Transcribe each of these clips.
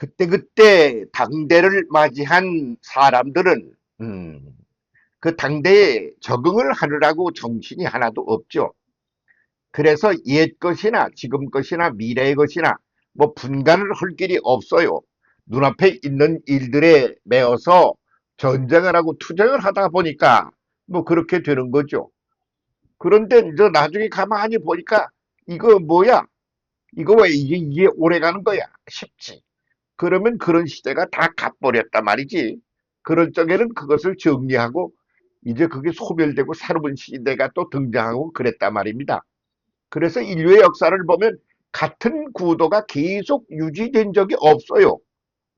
그때그때 당대를 맞이한 사람들은 그 당대에 적응을 하느라고 정신이 하나도 없죠. 그래서 옛 것이나 지금 것이나 미래의 것이나 뭐 분간을 할 길이 없어요. 눈앞에 있는 일들에 매어서 전쟁을 하고 투쟁을 하다 보니까 뭐 그렇게 되는 거죠. 그런데 이제 나중에 가만히 보니까 이거 뭐야? 이거 왜 이게 오래 가는 거야? 싶지. 그러면 그런 시대가 다 가버렸단 말이지. 그럴 적에는 그것을 정리하고 이제 그게 소멸되고 새로운 시대가 또 등장하고 그랬단 말입니다. 그래서 인류의 역사를 보면 같은 구도가 계속 유지된 적이 없어요.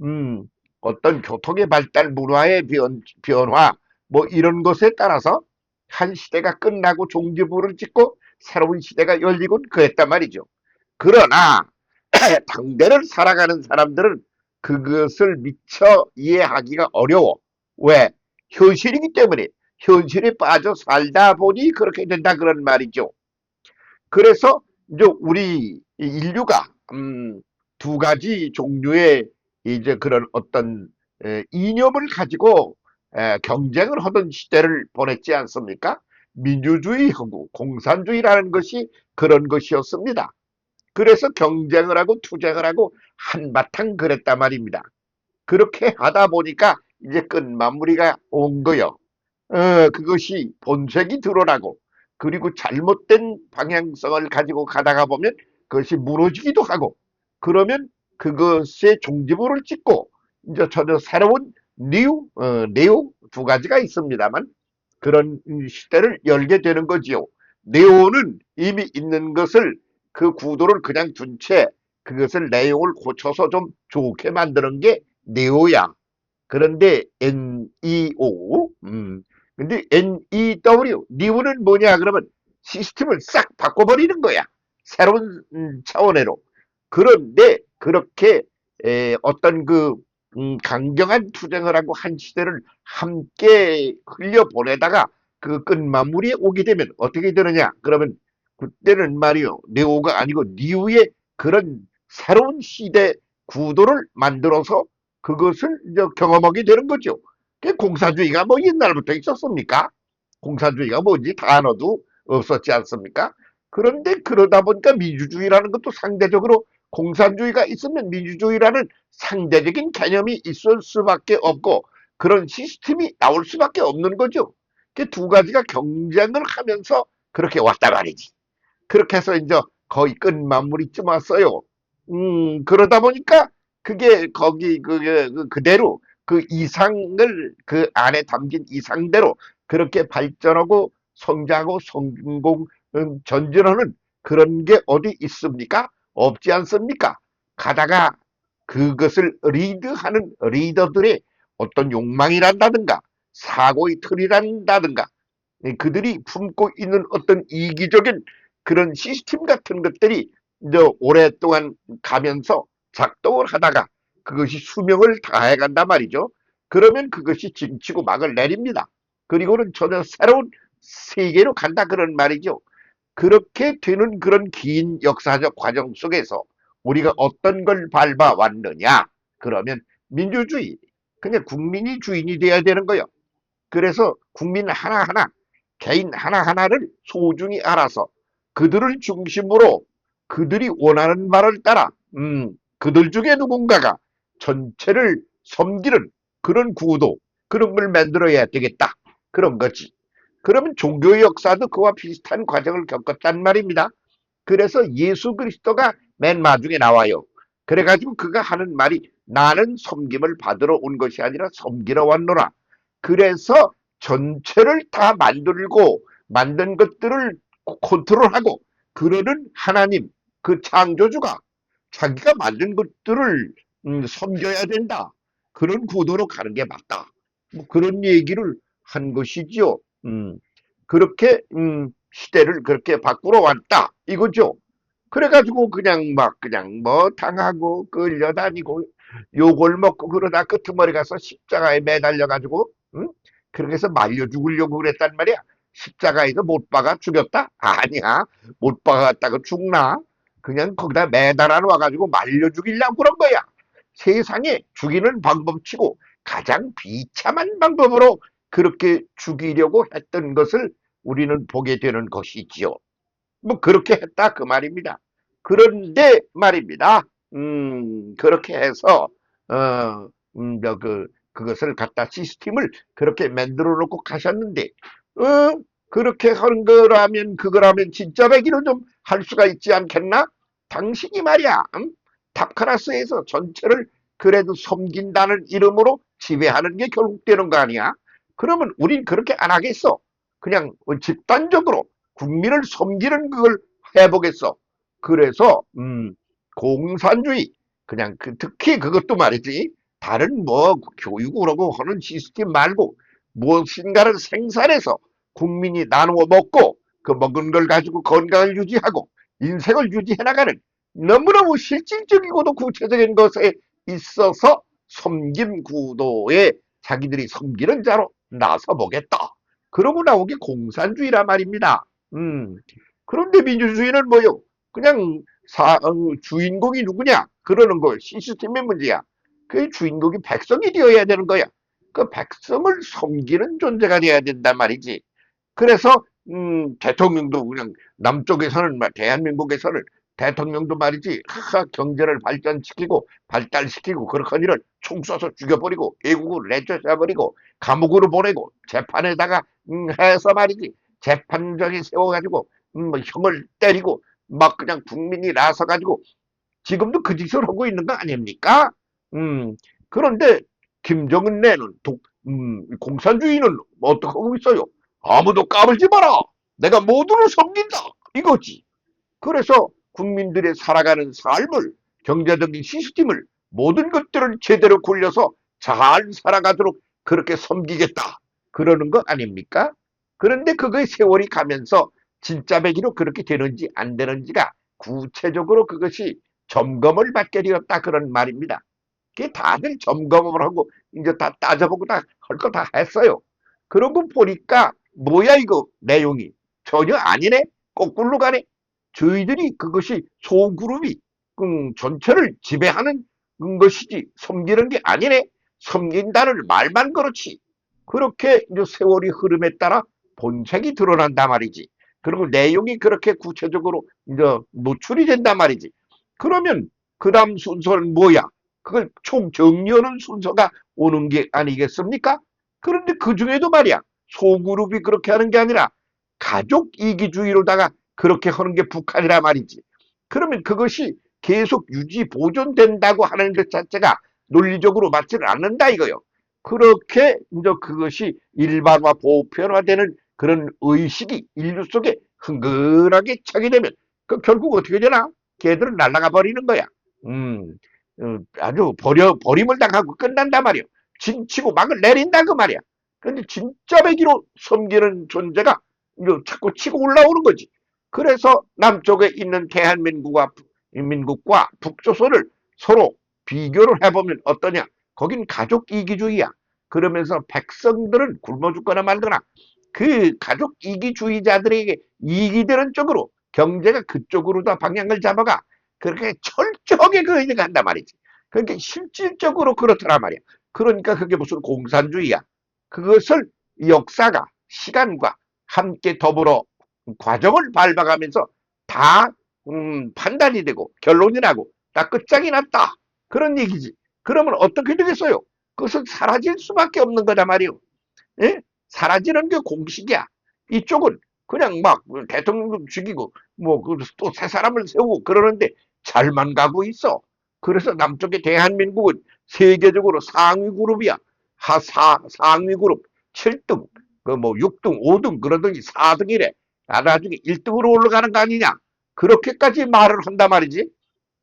음, 어떤 교통의 발달, 문화의 변화, 뭐 이런 것에 따라서 한 시대가 끝나고 종지부를 찍고 새로운 시대가 열리곤 그랬단 말이죠. 그러나 당대를 살아가는 사람들은 그것을 미처 이해하기가 어려워. 왜? 현실이기 때문에 현실에 빠져 살다 보니 그렇게 된다 그런 말이죠. 그래서 이제 우리 인류가 두 가지 종류의 이제 그런 어떤 이념을 가지고 경쟁을 하던 시대를 보냈지 않습니까? 민주주의하고 공산주의라는 것이 그런 것이었습니다. 그래서 경쟁을 하고 투쟁을 하고 한바탕 그랬단 말입니다. 그렇게 하다 보니까 이제 끝마무리가 온 거요. 그것이 본색이 드러나고 그리고 잘못된 방향성을 가지고 가다가 보면 그것이 무너지기도 하고 그러면 그것의 종지부를 찍고 이제 전혀 새로운 네오 두 가지가 있습니다만 그런 시대를 열게 되는 거지요. 네오는 이미 있는 것을 그 구도를 그냥 둔 채 그것을 내용을 고쳐서 좀 좋게 만드는 게 네오야. 그런데 NEO, 근데 NEW, NEW는 뭐냐 그러면 시스템을 싹 바꿔버리는 거야. 새로운 차원으로. 그런데 그렇게 어떤 그 강경한 투쟁을 하고 한 시대를 함께 흘려보내다가 그 끝마무리에 오게 되면 어떻게 되느냐? 그러면 그때는 말이요. 네오가 아니고 니우의 그런 새로운 시대 구도를 만들어서 그것을 이제 경험하게 되는 거죠. 그 공산주의가 뭐 옛날부터 있었습니까? 공산주의가 뭔지 단어도 없었지 않습니까? 그런데 그러다 보니까 민주주의라는 것도 상대적으로 공산주의가 있으면 민주주의라는 상대적인 개념이 있을 수밖에 없고 그런 시스템이 나올 수밖에 없는 거죠. 그 두 가지가 경쟁을 하면서 그렇게 왔다 말이지. 그렇게 해서 이제 거의 끝마무리쯤 왔어요. 그러다 보니까 그게 거기 그대로 그 이상을 그 안에 담긴 이상대로 그렇게 발전하고 성장하고 성공 전진하는 그런 게 어디 있습니까? 없지 않습니까? 가다가 그것을 리드하는 리더들의 어떤 욕망이란다든가 사고의 틀이란다든가 그들이 품고 있는 어떤 이기적인 그런 시스템 같은 것들이 이제 오랫동안 가면서 작동을 하다가 그것이 수명을 다해 간단 말이죠. 그러면 그것이 진치고 막을 내립니다. 그리고는 전혀 새로운 세계로 간다 그런 말이죠. 그렇게 되는 그런 긴 역사적 과정 속에서 우리가 어떤 걸 밟아왔느냐? 그러면 민주주의, 그냥 국민이 주인이 돼야 되는 거예요. 그래서 국민 하나하나, 개인 하나하나를 소중히 알아서 그들을 중심으로 그들이 원하는 말을 따라, 그들 중에 누군가가 전체를 섬기는 그런 구도, 그런 걸 만들어야 되겠다. 그런 거지. 그러면 종교의 역사도 그와 비슷한 과정을 겪었단 말입니다. 그래서 예수 그리스도가 맨 마중에 나와요. 그래가지고 그가 하는 말이 나는 섬김을 받으러 온 것이 아니라 섬기러 왔노라. 그래서 전체를 다 만들고 만든 것들을 컨트롤하고 그러는 하나님, 그 창조주가 자기가 만든 것들을 섬겨야 된다. 그런 구도로 가는 게 맞다. 뭐 그런 얘기를 한 것이지요. 그렇게 시대를 그렇게 바꾸러 왔다. 이거죠. 그래가지고 그냥 막 그냥 뭐 당하고 끌려다니고 욕을 먹고 그러다 끄트머리 가서 십자가에 매달려가지고 그렇게 해서 말려 죽으려고 그랬단 말이야. 십자가에서 못 박아 죽였다? 아니야. 못 박았다고 죽나? 그냥 거기다 매달아 놔가지고 말려 죽이려고 그런 거야. 세상에 죽이는 방법치고 가장 비참한 방법으로 그렇게 죽이려고 했던 것을 우리는 보게 되는 것이지요. 뭐 그렇게 했다 그 말입니다. 그런데 말입니다. 그렇게 해서 그것을 갖다 시스템을 그렇게 만들어 놓고 가셨는데 그렇게 한 거라면 그거라면 진짜 배기로 좀 할 수가 있지 않겠나? 당신이 말이야 탑카라스에서 전체를 그래도 섬긴다는 이름으로 지배하는 게 결국 되는 거 아니야? 그러면 우린 그렇게 안 하겠어. 그냥 집단적으로 국민을 섬기는 그걸 해보겠어. 그래서 공산주의 그냥 특히 그것도 말이지 다른 뭐 교육으로 하는 시스템 말고 무엇인가를 생산해서 국민이 나누어 먹고 그 먹은 걸 가지고 건강을 유지하고 인생을 유지해 나가는 너무너무 실질적이고도 구체적인 것에 있어서 섬김 구도에 자기들이 섬기는 자로 나서 보겠다. 그러고 나온 게 공산주의란 말입니다. 그런데 민주주의는 뭐요? 그냥 주인공이 누구냐? 그러는 거 시스템의 문제야. 그 주인공이 백성이 되어야 되는 거야. 그 백성을 섬기는 존재가 되어야 된단 말이지. 그래서 대통령도 그냥 남쪽에서는 대한민국에서는 대통령도 말이지 경제를 발전시키고 발달시키고 그렇거니를 총 쏴서 죽여버리고 외국으로 내쫓아버리고 감옥으로 보내고 재판에다가 해서 말이지 재판장에 세워가지고 뭐 형을 때리고 막 그냥 국민이 나서가지고 지금도 그 짓을 하고 있는 거 아닙니까? 그런데 김정은 내는 공산주의는 어떻게 하고 있어요? 아무도 까불지 마라. 내가 모두를 섬긴다. 이거지. 그래서 국민들의 살아가는 삶을 경제적인 시스템을 모든 것들을 제대로 굴려서 잘 살아가도록 그렇게 섬기겠다. 그러는 거 아닙니까? 그런데 그거의 세월이 가면서 진짜 배기로 그렇게 되는지 안 되는지가 구체적으로 그것이 점검을 받게 되었다 그런 말입니다. 그게 다들 점검을 하고 이제 다 따져보고 다 할 거 다 했어요. 그러고 보니까 뭐야 이거 내용이 전혀 아니네. 거꾸로 가네. 저희들이 그것이 소그룹이 전체를 지배하는 것이지 섬기는 게 아니네. 섬긴다는 말만 그렇지. 그렇게 이제 세월이 흐름에 따라 본색이 드러난단 말이지. 그리고 내용이 그렇게 구체적으로 이제 노출이 된단 말이지. 그러면 그 다음 순서는 뭐야? 그걸 총 정리하는 순서가 오는 게 아니겠습니까? 그런데 그 중에도 말이야. 소그룹이 그렇게 하는 게 아니라 가족 이기주의로다가 그렇게 하는 게 북한이라 말이지. 그러면 그것이 계속 유지 보존된다고 하는 것 자체가 논리적으로 맞지는 않는다 이거요. 그렇게 이제 그것이 일반화 보편화되는 그런 의식이 인류 속에 흥건하게 차게 되면 그 결국 어떻게 되나? 걔들은 날아가 버리는 거야. 아주 버림을 당하고 끝난단 말이야. 진치고 막을 내린다 그 말이야. 그런데 진짜 배기로 섬기는 존재가 자꾸 치고 올라오는 거지. 그래서 남쪽에 있는 대한민국과 북조선을 서로 비교를 해보면 어떠냐. 거긴 가족 이기주의야. 그러면서 백성들은 굶어 죽거나 말거나 그 가족 이기주의자들에게 이익이 되는 쪽으로 경제가 그쪽으로 다 방향을 잡아가 그렇게 철저하게 그 간단 말이지. 그러니까 실질적으로 그렇더란 말이야. 그러니까 그게 무슨 공산주의야. 그것을 역사가 시간과 함께 더불어 과정을 밟아가면서 다 판단이 되고 결론이 나고 다 끝장이 났다. 그런 얘기지. 그러면 어떻게 되겠어요? 그것은 사라질 수밖에 없는 거다 말이오. 예? 사라지는 게 공식이야. 이쪽은 그냥 막 대통령도 죽이고 뭐 또 새 사람을 세우고 그러는데 잘만 가고 있어. 그래서 남쪽의 대한민국은 세계적으로 상위 그룹이야. 상위 그룹 7등, 그 뭐 6등, 5등 그러더니 4등이래. 나중에 1등으로 올라가는 거 아니냐. 그렇게까지 말을 한단 말이지.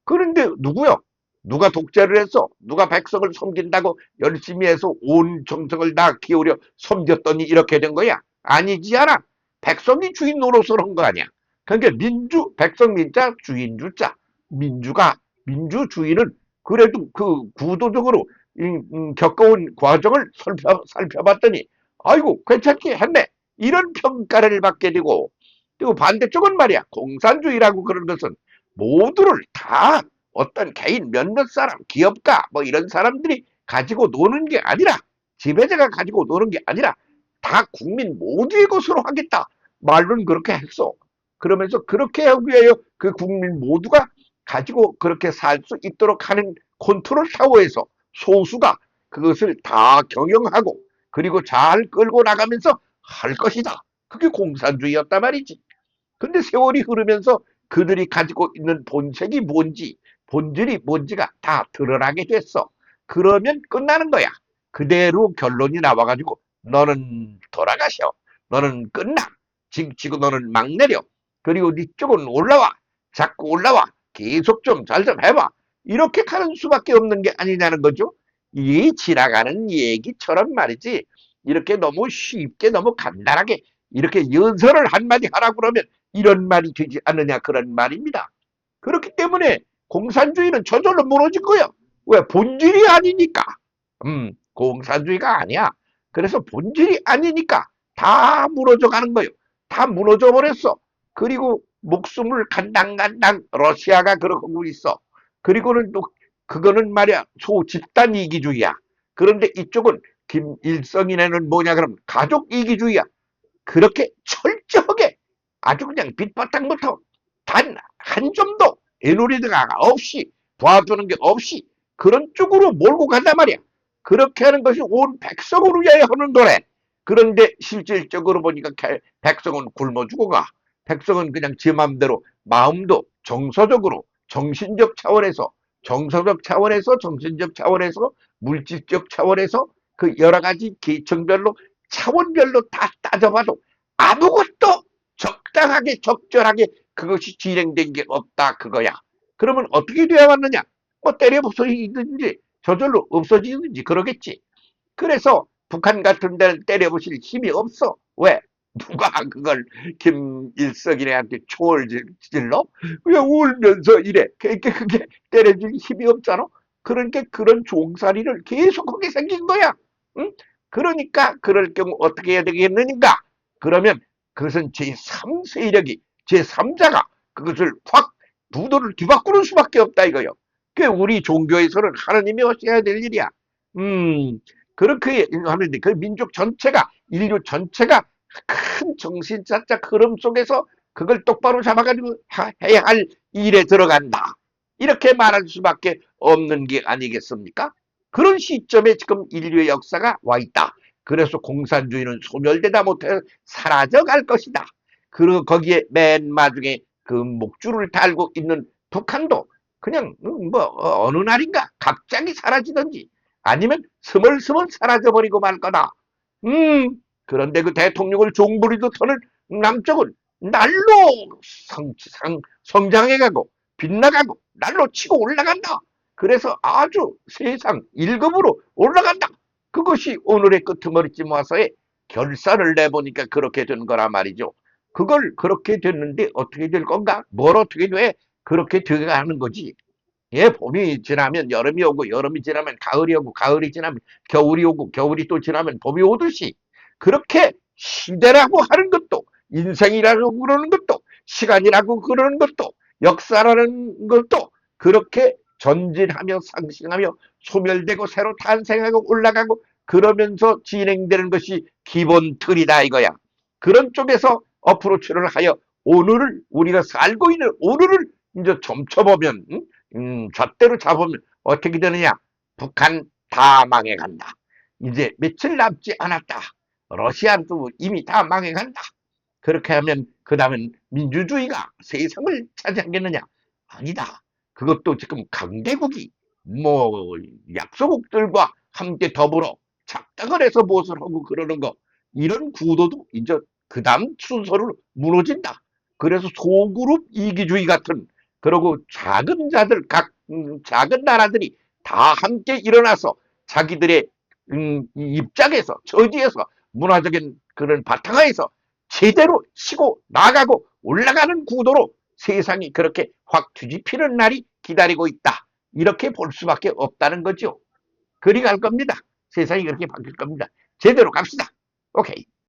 그런데 누구요? 누가 독재를 했어? 누가 백성을 섬긴다고 열심히 해서 온 정성을 다 기울여 섬겼더니 이렇게 된 거야? 아니지 않아. 백성이 주인 노릇을 한 거 아니야. 그러니까 백성 민자, 주인 주자. 민주주의는 그래도 그 구도적으로 겪어온 과정을 살펴봤더니 아이고 괜찮게 했네. 이런 평가를 받게 되고 또 반대쪽은 말이야. 공산주의라고 그런 것은 모두를 다 어떤 개인 몇몇 사람, 기업가 뭐 이런 사람들이 가지고 노는 게 아니라 지배자가 가지고 노는 게 아니라 다 국민 모두의 것으로 하겠다. 말은 그렇게 했어. 그러면서 그렇게 하기 위하여 그 국민 모두가 가지고 그렇게 살 수 있도록 하는 컨트롤 타워에서 소수가 그것을 다 경영하고 그리고 잘 끌고 나가면서 할 것이다. 그게 공산주의였단 말이지. 근데 세월이 흐르면서 그들이 가지고 있는 본색이 뭔지, 본질이 뭔지가 다 드러나게 됐어. 그러면 끝나는 거야. 그대로 결론이 나와가지고 너는 돌아가셔. 너는 끝나. 지금 너는 막 내려. 그리고 네 쪽은 올라와. 자꾸 올라와. 계속 좀 잘 좀 해봐. 이렇게 가는 수밖에 없는 게 아니냐는 거죠. 이 지나가는 얘기처럼 말이지. 이렇게 너무 쉽게 너무 간단하게 이렇게 연설을 한마디 하라고 그러면 이런 말이 되지 않느냐 그런 말입니다. 그렇기 때문에 공산주의는 저절로 무너진 거예요. 왜? 본질이 아니니까. 공산주의가 아니야. 그래서 본질이 아니니까 다 무너져 가는 거예요. 다 무너져 버렸어. 그리고 목숨을 간당간당 러시아가 그러고 있어. 그리고는 또 그거는 말이야 소집단 이기주의야. 그런데 이쪽은 김일성이네는 뭐냐 그러면 가족 이기주의야. 그렇게 철저하게 아주 그냥 밑바탕부터 단 한 점도 애누리드가 없이 봐주는 게 없이 그런 쪽으로 몰고 간단 말이야. 그렇게 하는 것이 온 백성을 위하여 하는 노래. 그런데 실질적으로 보니까 백성은 굶어 죽어가. 백성은 그냥 제 마음대로 마음도 정서적으로 정신적 차원에서 정서적 차원에서 정신적 차원에서 물질적 차원에서 그 여러 가지 계층별로 차원별로 다 따져봐도 아무것도 적당하게 적절하게 그것이 진행된 게 없다 그거야. 그러면 어떻게 되어 왔느냐? 뭐 때려 부서지든지 저절로 없어지든지 그러겠지. 그래서 북한 같은 데를 때려부실 힘이 없어. 왜? 누가 그걸 김일성이네한테 총을 질러? 왜 울면서 이래? 그게 때려줄 힘이 없잖아. 그러니까 그런 종살이를 계속하게 생긴 거야. 응? 그러니까 그럴 경우 어떻게 해야 되겠느냐? 그러면 그것은 제3 세력이 제3자가 그것을 확 부도를 뒤바꾸는 수밖에 없다 이거요. 그 우리 종교에서는 하나님이 하셔야 될 일이야. 음, 그렇게 하는데 그 민족 전체가 인류 전체가 큰 정신사적 흐름 속에서 그걸 똑바로 잡아가지고 해야 할 일에 들어간다. 이렇게 말할 수밖에 없는 게 아니겠습니까? 그런 시점에 지금 인류의 역사가 와 있다. 그래서 공산주의는 소멸되다 못해 사라져갈 것이다. 그리고 거기에 맨 마중에 그 목줄을 달고 있는 북한도 그냥 뭐 어느 날인가 갑자기 사라지든지 아니면 스멀스멀 사라져버리고 말 거다. 그런데 그 대통령을 종부리듯하는 남쪽은 날로 성장해가고 빗나가고 날로 치고 올라간다. 그래서 아주 세상 1급으로 올라간다. 그것이 오늘의 끄트머리쯤 와서의 결산을 내보니까 그렇게 된 거란 말이죠. 그걸 그렇게 됐는데 어떻게 될 건가? 뭘 어떻게 돼? 그렇게 되가는 거지. 예, 봄이 지나면 여름이 오고 여름이 지나면 가을이 오고 가을이 지나면 겨울이 오고 겨울이 또 지나면 봄이 오듯이 그렇게 시대라고 하는 것도 인생이라고 그러는 것도 시간이라고 그러는 것도 역사라는 것도 그렇게 전진하며 상승하며 소멸되고 새로 탄생하고 올라가고 그러면서 진행되는 것이 기본 틀이다 이거야. 그런 쪽에서 어프로치를 하여 오늘을 우리가 살고 있는 오늘을 이제 점쳐보면 잣대로 잡으면 어떻게 되느냐? 북한 다 망해간다. 이제 며칠 남지 않았다. 러시아도 이미 다 망해간다. 그렇게 하면 그 다음엔 민주주의가 세상을 차지하겠느냐? 아니다. 그것도 지금 강대국이 뭐 약소국들과 함께 더불어 작당을 해서 무엇을 하고 그러는 거 이런 구도도 이제 그 다음 순서로 무너진다. 그래서 소그룹 이기주의 같은 그리고 작은 자들 작은 나라들이 다 함께 일어나서 자기들의 입장에서 처지에서 문화적인 그런 바탕화에서 제대로 치고 나가고 올라가는 구도로 세상이 그렇게 확 뒤집히는 날이 기다리고 있다. 이렇게 볼 수밖에 없다는 거죠. 그리 갈 겁니다. 세상이 그렇게 바뀔 겁니다. 제대로 갑시다. 오케이.